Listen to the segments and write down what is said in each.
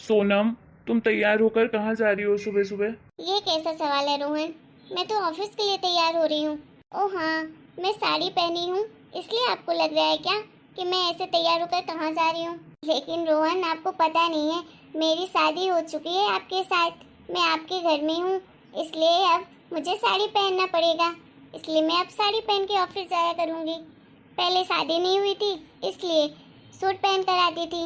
सोनम, तुम तैयार होकर कहाँ जा रही हो सुबह सुबह? ये कैसा सवाल है रोहन। मैं तो ऑफिस के लिए तैयार हो रही हूँ। ओह हाँ, मैं साड़ी पहनी हूँ इसलिए आपको लग रहा है क्या कि मैं ऐसे तैयार होकर कहाँ जा रही हूँ। लेकिन रोहन, आपको पता नहीं है, मेरी शादी हो चुकी है आपके साथ। मैं आपके घर में हूँ, इसलिए अब मुझे साड़ी पहनना पड़ेगा। इसलिए मैं अब साड़ी पहन के ऑफिस जाया करूँगी। पहले शादी नहीं हुई थी इसलिए सूट पहन कर आती थी।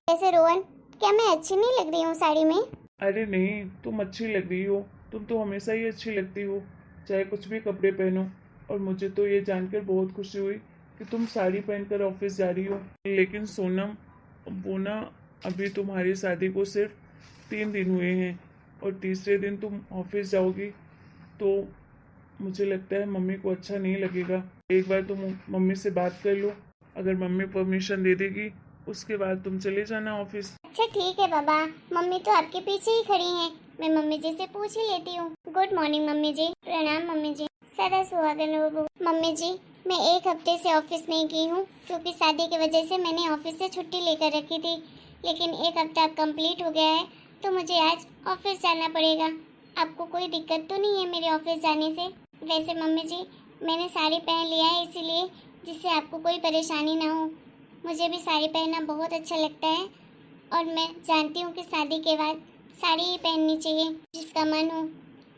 वैसे रोहन, क्या मैं अच्छी नहीं लग रही हूँ साड़ी में? अरे नहीं, तुम अच्छी लग रही हो। तुम तो हमेशा ही अच्छी लगती हो, चाहे कुछ भी कपड़े पहनो। और मुझे तो ये जानकर बहुत खुशी हुई कि तुम साड़ी पहनकर ऑफिस जा रही हो। लेकिन सोनम, वो ना, अभी तुम्हारी शादी को सिर्फ 3 दिन हुए हैं और तीसरे दिन तुम ऑफिस जाओगी तो मुझे लगता है मम्मी को अच्छा नहीं लगेगा। एक बार तुम मम्मी से बात कर लो, अगर मम्मी परमिशन दे देगी उसके बाद तुम चले जाना ऑफिस। अच्छा ठीक है बाबा, मम्मी तो आपके पीछे ही खड़ी हैं। मैं मम्मी जी से पूछ ही लेती हूँ। गुड मॉर्निंग मम्मी जी। प्रणाम मम्मी जी। सदा सुहागन रहो मम्मी जी। मैं एक हफ्ते से ऑफिस नहीं की हूँ क्योंकि शादी की वजह से मैंने ऑफिस से छुट्टी लेकर रखी थी। लेकिन एक हफ्ता अब कंप्लीट हो गया है तो मुझे आज ऑफिस जाना पड़ेगा। आपको कोई दिक्कत तो नहीं है मेरे ऑफिस जाने से? वैसे मम्मी जी, मैंने साड़ी पहन लिया है इसीलिए, जिससे आपको कोई परेशानी ना हो। मुझे भी साड़ी पहनना बहुत अच्छा लगता है और मैं जानती हूँ कि शादी के बाद साड़ी ही पहननी चाहिए जिसका मन हो।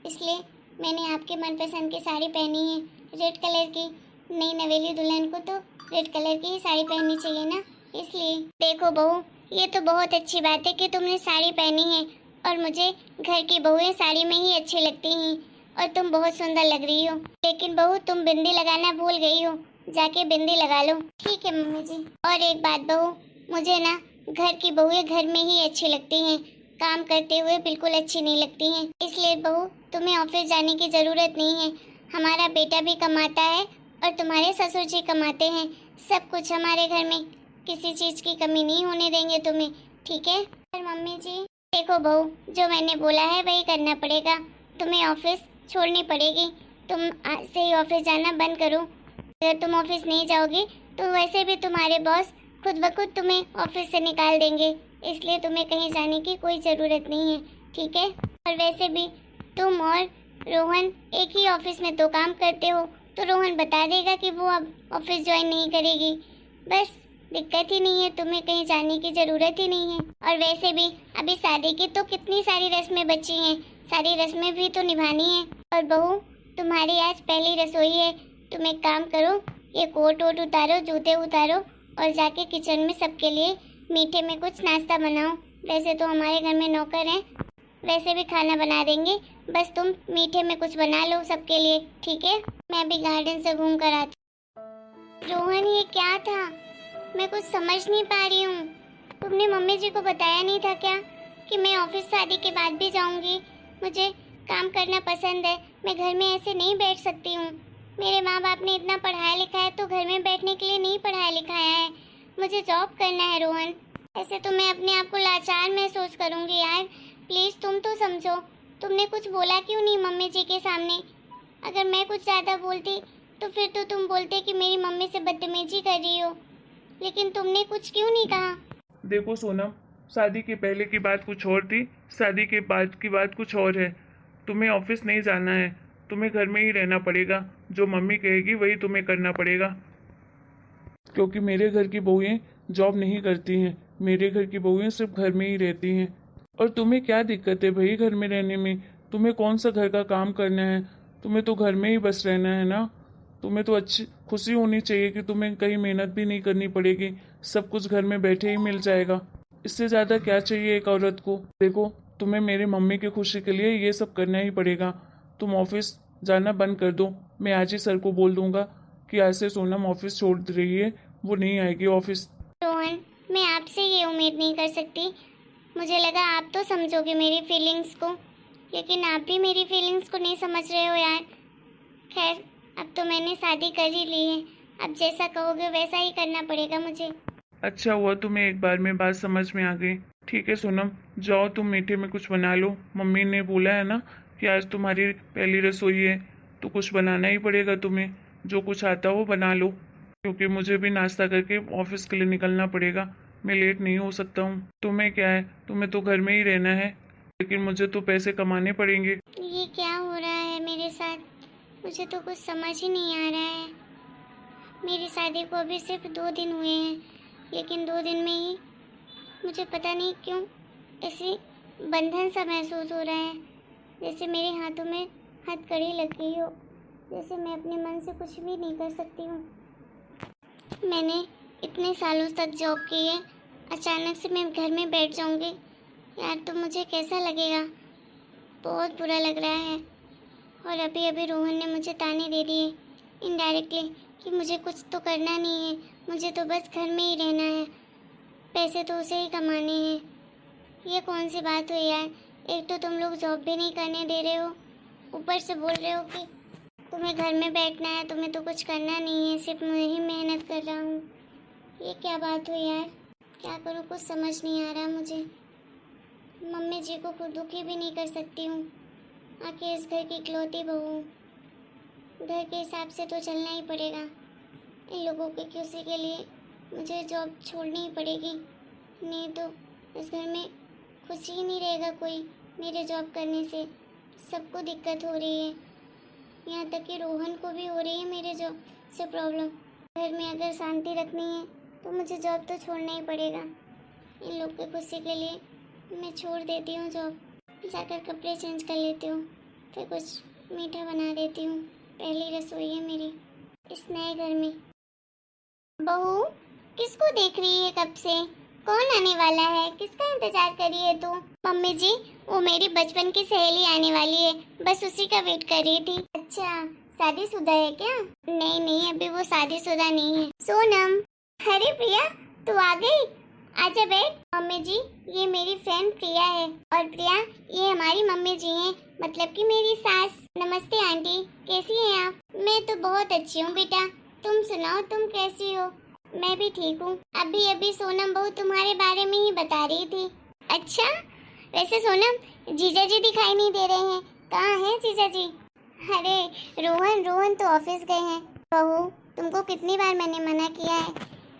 इसलिए मैंने आपके मनपसंद की साड़ी पहनी है, रेड कलर की। नई नवेली दुल्हन को तो रेड कलर की ही साड़ी पहननी चाहिए ना, इसलिए। देखो बहू, ये तो बहुत अच्छी बात है कि तुमने साड़ी पहनी है और मुझे घर की बहुएं साड़ी में ही अच्छी लगती हैं और तुम बहुत सुंदर लग रही हो। लेकिन बहू, तुम बिंदी लगाना भूल गई हो, जाके बिंदी लगा लो। ठीक है मम्मी जी। और एक बात बहू, मुझे ना घर की बहुएं घर में ही अच्छी लगती हैं, काम करते हुए बिल्कुल अच्छी नहीं लगती हैं। इसलिए बहू, तुम्हें ऑफिस जाने की जरूरत नहीं है। हमारा बेटा भी कमाता है और तुम्हारे ससुर जी कमाते हैं। सब कुछ हमारे घर में, किसी चीज की कमी नहीं होने देंगे तुम्हें, ठीक है? पर मम्मी जी, देखो बहू, जो मैंने बोला है वही करना पड़ेगा। तुम्हें ऑफिस छोड़नी पड़ेगी। तुम आज से ही ऑफिस जाना बंद करो। अगर तुम ऑफिस नहीं जाओगी तो वैसे भी तुम्हारे बॉस खुद ब खुद तुम्हें ऑफिस से निकाल देंगे। इसलिए तुम्हें कहीं जाने की कोई ज़रूरत नहीं है, ठीक है? और वैसे भी तुम और रोहन एक ही ऑफिस में तो काम करते हो, तो रोहन बता देगा कि वो अब ऑफिस ज्वाइन नहीं करेगी। बस, दिक्कत ही नहीं है, तुम्हें कहीं जाने की ज़रूरत ही नहीं है। और वैसे भी अभी शादी की तो कितनी सारी रस्में बची हैं, सारी रस्में भी तो निभानी है। और बहू, तुम्हारी आज पहली रसोई है। तुम एक काम करो, ये कोट वोट उतारो, जूते उतारो और जाके किचन में सबके लिए मीठे में कुछ नाश्ता बनाओ। वैसे तो हमारे घर में नौकर हैं, वैसे भी खाना बना देंगे। बस तुम मीठे में कुछ बना लो सबके लिए, ठीक है? मैं भी गार्डन से घूम कर आती। रोहन, ये क्या था? मैं कुछ समझ नहीं पा रही हूँ। तुमने मम्मी जी को बताया नहीं था क्या कि मैं ऑफिस शादी के बाद भी जाऊंगी? मुझे काम करना पसंद है, मैं घर में ऐसे नहीं बैठ सकती हूँ। मेरे माँ बाप ने इतना पढ़ाया लिखा है तो घर में बैठने के लिए नहीं पढ़ाया लिखाया है। मुझे जॉब करना है रोहन। ऐसे तो मैं अपने आप को लाचार महसूस करूंगी यार। प्लीज तुम तो समझो। तुमने कुछ बोला क्यों नहीं मम्मी जी के सामने? अगर मैं कुछ ज्यादा बोलती तो फिर तो तुम बोलते कि मेरी मम्मी से बदतमीजी कर रही हो। लेकिन तुमने कुछ क्यों नहीं कहा? देखो सोनम, शादी के पहले की बात कुछ और थी, शादी के बाद की बात कुछ और है। तुम्हें ऑफिस नहीं जाना है, तुम्हें घर में ही रहना पड़ेगा। जो मम्मी कहेगी वही तुम्हें करना पड़ेगा, क्योंकि मेरे घर की बहुएं जॉब नहीं करती हैं। मेरे घर की बहुएं सिर्फ घर में ही रहती हैं। और तुम्हें क्या दिक्कत है भाई घर में रहने में? तुम्हें कौन सा घर का काम करना है? तुम्हें तो घर में ही बस रहना है ना। तुम्हें तो अच्छी खुशी होनी चाहिए कि तुम्हें कहीं मेहनत भी नहीं करनी पड़ेगी, सब कुछ घर में बैठे ही मिल जाएगा। इससे ज़्यादा क्या चाहिए एक औरत को? देखो, तुम्हें मेरी मम्मी की खुशी के लिए ये सब करना ही पड़ेगा। तुम ऑफिस जाना बंद कर दो। मैं आज ही सर को बोल दूंगा कि आज से सोनम ऑफिस छोड़ रही है, वो नहीं आएगी ऑफिस। रोहन, मैं आपसे ये उम्मीद नहीं कर सकती। मुझे लगा आप तो समझोगे मेरी फीलिंग्स को, लेकिन आप भी मेरी फीलिंग्स को नहीं समझ रहे हो यार। खैर, अब तो मैंने शादी कर ही ली है, अब जैसा कहोगे वैसा ही करना पड़ेगा मुझे। अच्छा हुआ तुम्हें एक बार में बात समझ में आ गई। ठीक है सोनम, जाओ तुम मीठे में कुछ बना लो। मम्मी ने बोला है ना कि आज तुम्हारी पहली रसोई है, तो कुछ बनाना ही पड़ेगा तुम्हें। जो कुछ आता हो वो बना लो, क्योंकि मुझे भी नाश्ता करके ऑफिस के लिए निकलना पड़ेगा। मैं लेट नहीं हो सकता हूँ। तुम्हें क्या है, तुम्हें तो घर में ही रहना है, लेकिन मुझे तो पैसे कमाने पड़ेंगे। ये क्या हो रहा है मेरे साथ? मुझे तो कुछ समझ ही नहीं आ रहा है। मेरी शादी को अभी सिर्फ 2 दिन हुए हैं, लेकिन 2 दिन में ही मुझे पता नहीं क्यों ऐसे बंधन सा महसूस हो रहा है, जैसे मेरे हाथों में हथकड़ी लग गई हो, जैसे मैं अपने मन से कुछ भी नहीं कर सकती हूँ। मैंने इतने सालों तक जॉब की है, अचानक से मैं घर में बैठ जाऊँगी यार, तो मुझे कैसा लगेगा? बहुत बुरा लग रहा है। और अभी अभी रोहन ने मुझे ताने दे दिए इनडायरेक्टली कि मुझे कुछ तो करना नहीं है, मुझे तो बस घर में ही रहना है, पैसे तो उसे ही कमाने हैं। ये कौन सी बात हुई यार? एक तो तुम लोग जॉब भी नहीं करने दे रहे हो, ऊपर से बोल रहे हो कि तुम्हें घर में बैठना है, तुम्हें तो कुछ करना नहीं है, सिर्फ मैं ही मेहनत कर रहा हूँ। ये क्या बात हुई यार? क्या करूँ, कुछ समझ नहीं आ रहा मुझे। मम्मी जी को खुद दुखी भी नहीं कर सकती हूँ, आखिर इस घर की इकलौती बहू हूँ। घर के हिसाब से तो चलना ही पड़ेगा। इन लोगों की खुशी के लिए मुझे जॉब छोड़नी ही पड़ेगी, नहीं तो इस घर में खुशी ही नहीं रहेगा कोई। मेरे जॉब करने से सबको दिक्कत हो रही है, यहाँ तक कि रोहन को भी हो रही है मेरे जॉब से प्रॉब्लम। घर में अगर शांति रखनी है तो मुझे जॉब तो छोड़ना ही पड़ेगा। इन लोग की खुशी के लिए मैं छोड़ देती हूँ जॉब, जाकर कपड़े चेंज कर लेती हूँ, फिर कुछ मीठा बना देती हूँ। पहली रसोई है मेरी इस नए घर में। बहू, किसको देख रही है कब से? कौन आने वाला है? किसका इंतजार कर रही है तू? मम्मी जी, वो मेरी बचपन की सहेली आने वाली है, बस उसी का वेट कर रही थी। अच्छा, शादीशुदा है क्या? नहीं नहीं, अभी वो शादीशुदा नहीं है। सोनम, अरे प्रिया, तू आ गई, आजा बैठ। मम्मी जी, ये मेरी फ्रेंड प्रिया है, और प्रिया ये हमारी मम्मी जी हैं, मतलब कि मेरी सास। नमस्ते आंटी, कैसी हैं आप? मैं तो बहुत अच्छी हूँ बेटा, तुम सुनाओ, तुम कैसी हो? मैं भी ठीक हूँ। अभी अभी सोनम बहू तुम्हारे बारे में ही बता रही थी। अच्छा, वैसे सोनम, जीजा जी दिखाई नहीं दे रहे हैं, कहाँ हैं जीजा जी? अरे रोहन तो ऑफिस गए हैं। बहू, तुमको कितनी बार मैंने मना किया है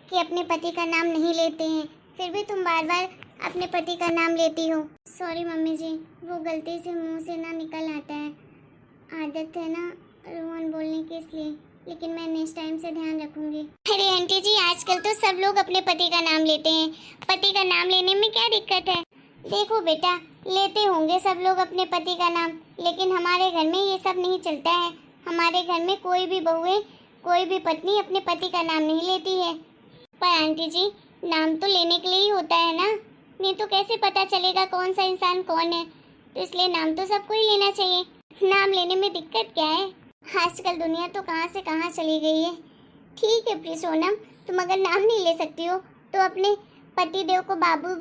कि अपने पति का नाम नहीं लेते हैं, फिर भी तुम बार बार अपने पति का नाम लेती हो। सॉरी मम्मी जी, वो गलती से मुंह से ना निकल आता है, आदत है ना रोहन बोलने की, इसलिए, लेकिन मैं नेक्स्ट टाइम से ध्यान रखूंगी। अरे आंटी जी, आजकल तो सब लोग अपने पति का नाम लेते हैं, पति का नाम लेने में क्या दिक्कत है? देखो बेटा, लेते होंगे सब लोग अपने पति का नाम, लेकिन हमारे घर में ये सब नहीं चलता है। हमारे घर में कोई भी बहुएं, कोई भी पत्नी अपने पति का नाम नहीं लेती है। पर आंटी जी, नाम तो लेने के लिए ही होता है ना, नहीं तो कैसे पता चलेगा कौन सा इंसान कौन है? तो इसलिए नाम तो सबको ही लेना चाहिए। नाम लेने में दिक्कत क्या है? आजकल दुनिया तो कहाँ से कहाँ चली गई है। ठीक है प्रिय सोनम, तुम अगर नाम नहीं ले सकती हो तो अपने पति देव को बाबू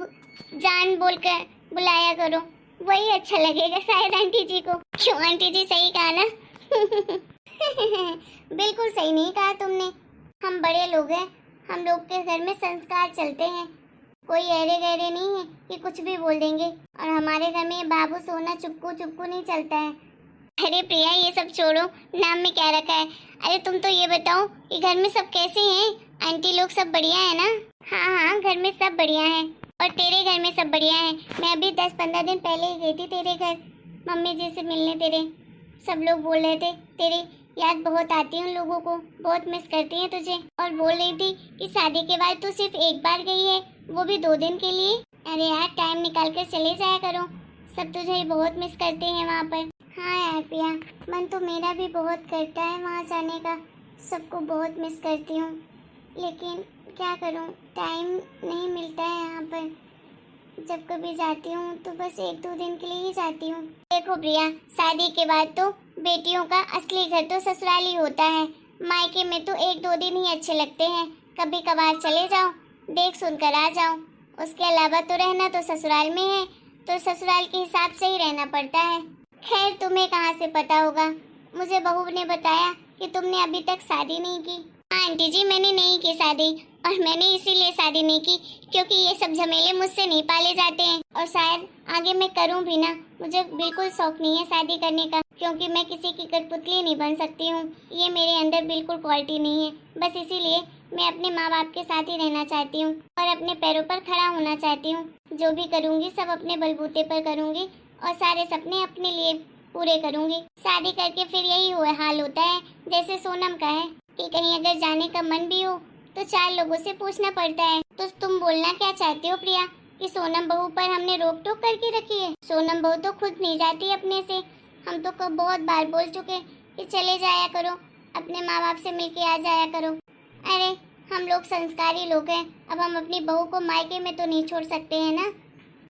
जान बोलकर बुलाया करो, वही अच्छा लगेगा शायद आंटी जी को। क्यों आंटी जी, सही कहा ना? बिल्कुल सही नहीं कहा तुमने। हम बड़े लोग हैं, हम लोग के घर में संस्कार चलते हैं, कोई ऐरे गहरे नहीं है कि कुछ भी बोल देंगे, और हमारे घर में बाबू सोना चुपकू चुपकू नहीं चलता है। अरे प्रिया, ये सब छोड़ो, नाम में क्या रखा है? अरे तुम तो ये बताओ कि घर में सब कैसे हैं? आंटी लोग सब बढ़िया है ना? हाँ हाँ, घर में सब बढ़िया है, और तेरे घर में सब बढ़िया है। मैं अभी 10-15 दिन पहले ही गई थी तेरे घर, मम्मी जी से मिलने। तेरे सब लोग बोल रहे थे तेरी याद बहुत आती है उन लोगों को, बहुत मिस करती हैं तुझे, और बोल रही थी कि शादी के बाद तू सिर्फ एक बार गई है, वो भी 2 दिन के लिए। अरे यार, टाइम निकाल कर चले जाया करो, सब तुझे बहुत मिस करते हैं वहाँ पर। हाँ यार प्रिया, मन तो मेरा भी बहुत करता है वहाँ जाने का, सबको बहुत मिस करती हूँ, लेकिन क्या करूँ, टाइम नहीं मिलता है यहाँ पर। जब कभी जाती हूँ तो बस 1-2 दिन के लिए ही जाती हूँ। देखो प्रिया, शादी के बाद तो बेटियों का असली घर तो ससुराल ही होता है, मायके में तो 1-2 दिन ही अच्छे लगते हैं, कभी कभार चले जाओ, देख सुन कर आ जाओ, उसके अलावा तो रहना तो ससुराल में है, तो ससुराल के हिसाब से ही रहना पड़ता है। खैर, तुम्हें कहाँ से पता होगा, मुझे बहू ने बताया कि तुमने अभी तक शादी नहीं की। आंटी जी, मैंने नहीं की शादी, और मैंने इसीलिए शादी नहीं की क्योंकि ये सब झमेले मुझसे नहीं पाले जाते हैं, और शायद आगे मैं करूं भी ना, मुझे बिल्कुल शौक नहीं है शादी करने का, क्योंकि मैं किसी की कठपुतली नहीं बन सकती हूँ, ये मेरे अंदर बिल्कुल क्वालिटी नहीं है। बस इसीलिए मैं अपने माँ बाप के साथ ही रहना चाहती हूँ और अपने पैरों पर खड़ा होना चाहती हूँ। जो भी करूँगी सब अपने बलबूते पर करूँगी और सारे सपने अपने लिए पूरे करूँगी। शादी करके फिर यही हाल होता है जैसे सोनम का है कि कहीं अगर जाने का मन भी हो तो 4 लोगों से पूछना पड़ता है। तो तुम बोलना क्या चाहती हो प्रिया कि सोनम बहू पर हमने रोक टोक करके रखी है? सोनम बहू तो खुद नहीं जाती अपने से। हम तो कब बहुत बार बोल चुके कि चले जाया करो, अपने माँ बाप से मिलके आ जाया करो। अरे हम लोग संस्कारी लोग हैं, अब हम अपनी बहू को मायके में तो नहीं छोड़ सकते हैं ना।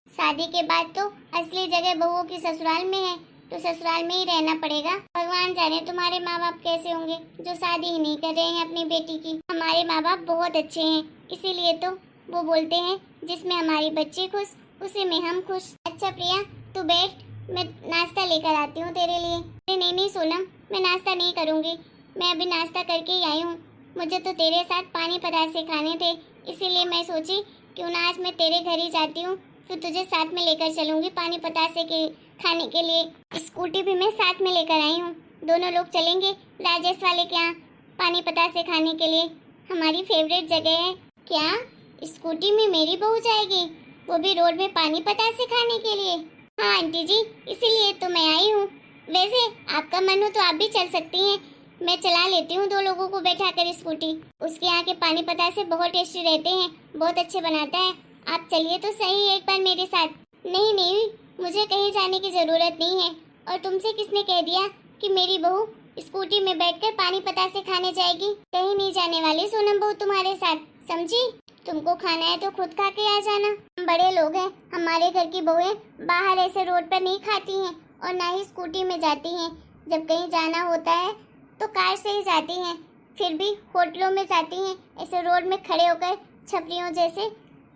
शादी के बाद तो असली जगह बहुओं की ससुराल में है, तो ससुराल में ही रहना पड़ेगा। भगवान जाने तुम्हारे माँ बाप कैसे होंगे जो शादी ही नहीं कर रहे हैं अपनी बेटी की। हमारे माँ बाप बहुत अच्छे हैं, इसीलिए तो वो बोलते हैं जिसमें हमारी बच्ची खुश उसी में हम खुश। अच्छा प्रिया तू बैठ, मैं नाश्ता लेकर आती हूँ तेरे लिए। अरे नहीं सोनम, मैं नाश्ता नहीं करूँगी, मैं अभी नाश्ता करके ही आई हूँ। मुझे तो तेरे साथ पानी पतासे खाने थे, इसीलिए मैं सोची क्यों ना आज मैं तेरे घर ही जाती हूँ, फिर तुझे साथ में लेकर चलूँगी पानी पतासे के खाने के लिए। स्कूटी भी मैं साथ में लेकर आई हूँ, दोनों लोग चलेंगे राजेश वाले के यहाँ पानी पतासे खाने के लिए। हमारी फेवरेट जगह है। क्या स्कूटी में मेरी बहू जाएगी, वो भी रोड में पानी पतासे खाने के लिए? हाँ आंटी जी, इसीलिए तो मैं आई हूँ। वैसे आपका मन हो तो आप भी चल सकती हैं, मैं चला लेती हूँ 2 लोगों को बैठा कर स्कूटी। उसके यहाँ के पानी पतासे बहुत टेस्टी रहते हैं, बहुत अच्छे बनाता है। आप चलिए तो सही एक बार मेरे साथ। नहीं, मुझे कहीं जाने की जरूरत नहीं है। और तुमसे किसने कह दिया कि मेरी बहू स्कूटी में बैठकर पानी पतासे खाने जाएगी? कहीं नहीं जाने वाली सोनम बहू तुम्हारे साथ, समझी? तुमको खाना है तो खुद खा के आ जाना। हम बड़े लोग हैं, हमारे घर की बहुएं बाहर ऐसे रोड पर नहीं खाती हैं और ना ही स्कूटी में जाती हैं। जब कहीं जाना होता है तो कार से ही जाती हैं, फिर भी होटलों में जाती हैं, ऐसे रोड में खड़े होकर छपरियों जैसे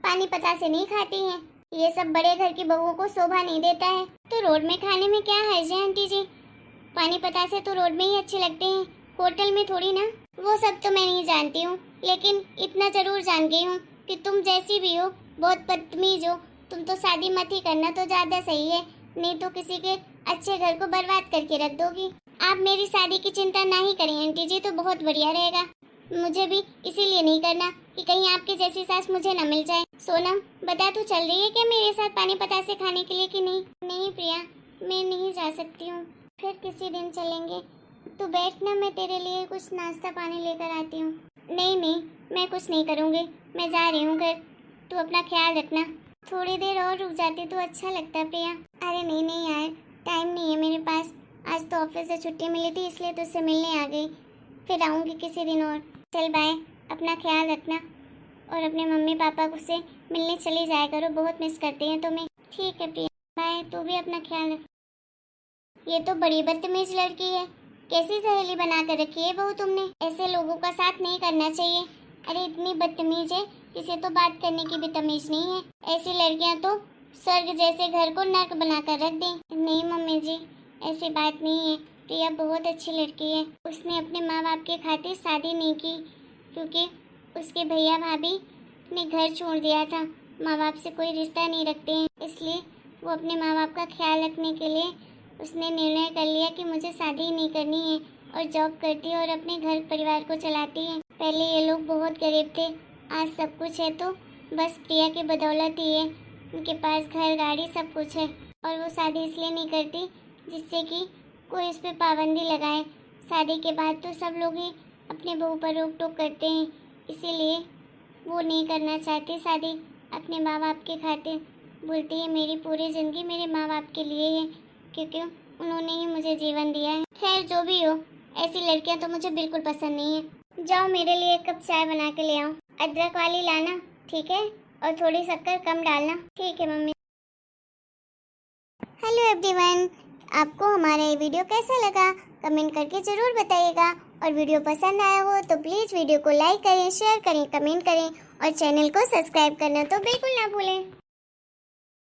पानी पतासे नहीं खाती हैं। ये सब बड़े घर की बहुओं को शोभा नहीं देता है। तो रोड में खाने में क्या हर्ज है आंटी जी? पानी पतासे तो रोड में ही अच्छे लगते हैं, होटल में थोड़ी ना। वो सब तो मैं नहीं जानती हूँ, लेकिन इतना जरूर जान गई हूँ कि तुम जैसी भी हो बहुत बदतमीज हो। तुम तो शादी मत ही करना तो ज्यादा सही है, नहीं तो किसी के अच्छे घर को बर्बाद करके रख दोगी। आप मेरी शादी की चिंता ना ही करें आंटी जी, तो बहुत बढ़िया रहेगा। मुझे भी इसीलिए नहीं करना कि कहीं आपकी जैसी सास मुझे न मिल जाए। सोनम बता, तू चल रही है क्या मेरे साथ पानी पतासे खाने के लिए कि नहीं? नहीं प्रिया, मैं नहीं जा सकती हूँ, फिर किसी दिन चलेंगे। तू बैठ ना, मैं तेरे लिए कुछ नाश्ता पानी लेकर आती हूँ। नहीं, मैं कुछ नहीं करूँगी, मैं जा रही हूँ घर। तू अपना ख्याल रखना। थोड़ी देर और रुक जाती तो अच्छा लगता प्रिया। अरे नहीं यार, टाइम नहीं है मेरे पास। आज तो ऑफिस से छुट्टी मिली थी, इसलिए तुझसे मिलने आ गई। फिर आऊँगी किसी दिन और। चल बाय, अपना ख्याल रखना और अपने मम्मी पापा से मिलने चली जाया करो, बहुत मिस करते हैं तुम्हें। ठीक है प्रिया, बाय। तू भी अपना ख्याल रख। ये तो बड़ी बदतमीज लड़की है, कैसी सहेली बना कर रखी है बहू तुमने? ऐसे लोगों का साथ नहीं करना चाहिए। अरे इतनी बदतमीज है, इसे तो बात करने की भी तमीज नहीं है। ऐसी लड़कियां तो स्वर्ग जैसे घर को नर्क बना कर रख दें। नहीं मम्मी जी, ऐसी बात नहीं है। प्रिया बहुत अच्छी लड़की है, उसने अपने माँ बाप के खातिर शादी नहीं की, क्योंकि उसके भैया भाभी ने घर छोड़ दिया था। माँ बाप से कोई रिश्ता नहीं रखते हैं, इसलिए वो अपने माँ बाप का ख्याल रखने के लिए उसने निर्णय कर लिया कि मुझे शादी ही नहीं करनी है और जॉब करती है और अपने घर परिवार को चलाती है। पहले ये लोग बहुत गरीब थे, आज सब कुछ है तो बस प्रिया की बदौलत ही है। उनके पास घर गाड़ी सब कुछ है और वो शादी इसलिए नहीं करती जिससे कि कोई उस पर पाबंदी लगाए। शादी के बाद तो सब लोग ही अपने बहू पर रोक टोक करते हैं, इसीलिए वो नहीं करना चाहती शादी अपने माँ बाप के खातिर। बोलती है मेरी पूरी ज़िंदगी मेरे माँ बाप के लिए है, क्योंकि उन्होंने ही मुझे जीवन दिया है। खैर जो भी हो, ऐसी लड़कियां तो मुझे बिल्कुल पसंद नहीं है। जाओ मेरे लिए 1 कप चाय बना के ले आओ, अदरक वाली लाना, ठीक है? और थोड़ी शक्कर कम डालना। ठीक है मम्मी। हेलो एवरीवन, आपको हमारा ये वीडियो कैसा लगा कमेंट करके ज़रूर बताइएगा। और वीडियो पसंद आया हो तो प्लीज़ वीडियो को लाइक करें, शेयर करें, कमेंट करें और चैनल को सब्सक्राइब करना तो बिल्कुल ना भूलें।